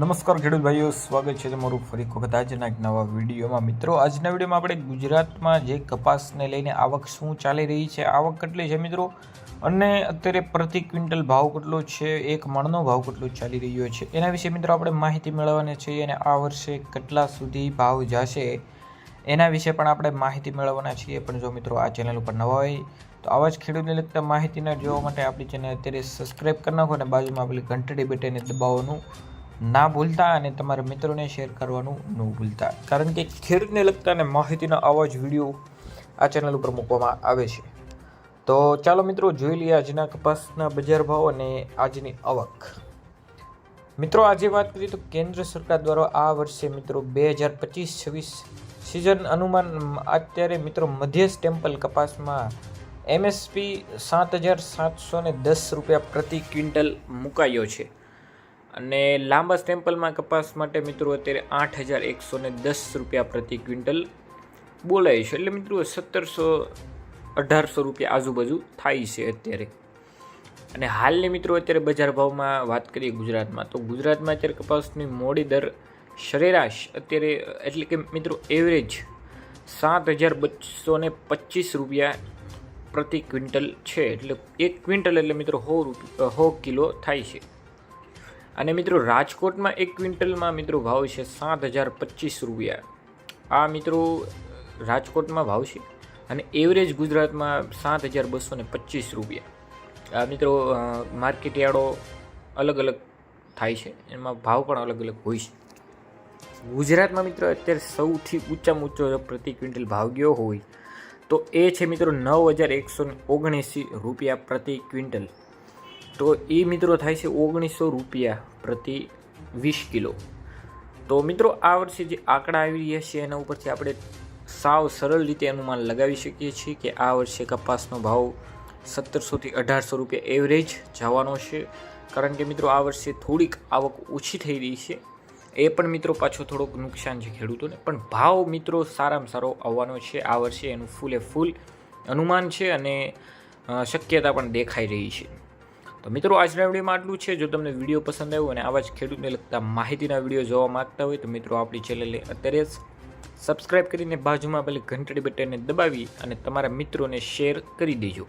નમસ્કાર ખેડૂત ભાઈઓ, સ્વાગત છે તમારું ફરી એક વખત આજના એક નવા વિડીયોમાં। મિત્રો, આજના વિડીયોમાં આપણે ગુજરાતમાં જે કપાસને લઈને આવક શું ચાલી રહી છે, આવક કેટલી છે મિત્રો, અને અત્યારે પ્રતિ ક્વિન્ટલ ભાવ કેટલો છે, એક મણનો ભાવ કેટલો ચાલી રહ્યો છે, એના વિશે મિત્રો આપણે માહિતી મેળવવાની છે। અને આ વર્ષે કેટલા સુધી ભાવ જશે એના વિશે પણ આપણે માહિતી મેળવવાના છીએ। પણ જો મિત્રો આ ચેનલ ઉપર નવા હોય તો આવા જ ખેડૂતને લગતા માહિતીના જોવા માટે આપણી ચેનલ અત્યારે સબસ્ક્રાઈબ કરી નાખો અને બાજુમાં આપેલી ઘંટડી બટનને દબાવવાનું ના ભૂલતા અને તમારા મિત્રોને શેર કરવાનું ન ભૂલતા, કારણ કે ખેડૂતને લગતા અને માહિતીના આવા જ વિડીયો આ ચેનલ ઉપર મૂકવામાં આવે છે। તો ચાલો મિત્રો જોઈ લઈએ આજના કપાસના બજાર ભાવ અને આજની આવક। મિત્રો આજે વાત કરીએ તો કેન્દ્ર સરકાર દ્વારા આ વર્ષે મિત્રો 2025-26 સિઝન અનુમાન અત્યારે મિત્રો મધ્ય સ્ટેમ્પલ કપાસમાં MSP 7,710 રૂપિયા પ્રતિ ક્વિન્ટલ મુકાયો છે અને લાંબા સ્ટેમ્પલમાં કપાસ માટે મિત્રો અત્યારે 8,110 રૂપિયા પ્રતિ ક્વિન્ટલ બોલાય છે। એટલે મિત્રો 1,700-1,800 રૂપિયા આજુબાજુ થાય છે અત્યારે। અને હાલની મિત્રો અત્યારે બજાર ભાવમાં વાત કરીએ ગુજરાતમાં, તો ગુજરાતમાં અત્યારે કપાસની મોડી દર સરેરાશ અત્યારે એટલે કે મિત્રો એવરેજ 7,225 રૂપિયા પ્રતિ ક્વિન્ટલ છે। એટલે એક ક્વિન્ટલ એટલે મિત્રો 100 કિલો થાય છે। અને મિત્રો રાજકોટમાં એક ક્વિન્ટલમાં મિત્રો ભાવ છે 7,025 રૂપિયા। આ મિત્રો રાજકોટમાં ભાવ છે અને એવરેજ ગુજરાતમાં 7,225 રૂપિયા। આ મિત્રો માર્કેટ યાર્ડો અલગ અલગ થાય છે, એમાં ભાવ પણ અલગ અલગ હોય છે। ગુજરાતમાં મિત્રો અત્યારે સૌથી ઊંચામાં ઊંચો પ્રતિ ક્વિન્ટલ ભાવ ગયો હોય તો એ છે મિત્રો 9,179 રૂપિયા પ્રતિ ક્વિન્ટલ। તો એ મિત્રો થાય છે 1,900 રૂપિયા પ્રતિ 20 કિલો। તો મિત્રો આ વર્ષે જે આંકડા આવી રહ્યા છે એના ઉપરથી આપણે સાવ સરળ રીતે અનુમાન લગાવી શકીએ છીએ કે આ વર્ષે કપાસનો ભાવ 1,700થી 1,800 રૂપિયા એવરેજ જવાનો છે। કારણ કે મિત્રો આ વર્ષે થોડીક આવક ઓછી થઈ રહી છે, એ પણ મિત્રો પાછો થોડોક નુકસાન છે ખેડૂતોને, પણ ભાવ મિત્રો સારામાં સારો આવવાનો છે આ વર્ષે, એનું ફૂલે ફૂલ અનુમાન છે અને શક્યતા પણ દેખાઈ રહી છે। તો મિત્રો આજના વિડીયોમાં આટલું છે। જો તમને વિડીયો પસંદ આવ્યો અને આવા જ ખેડૂતને લગતા માહિતીના વિડીયો જોવા માંગતા હોય તો મિત્રો આપણી ચેનલને અત્યારે જ સબસ્ક્રાઈબ કરીને બાજુમાં પેલી ઘંટડી બટનને દબાવી અને તમારા મિત્રોને શેર કરી દેજો।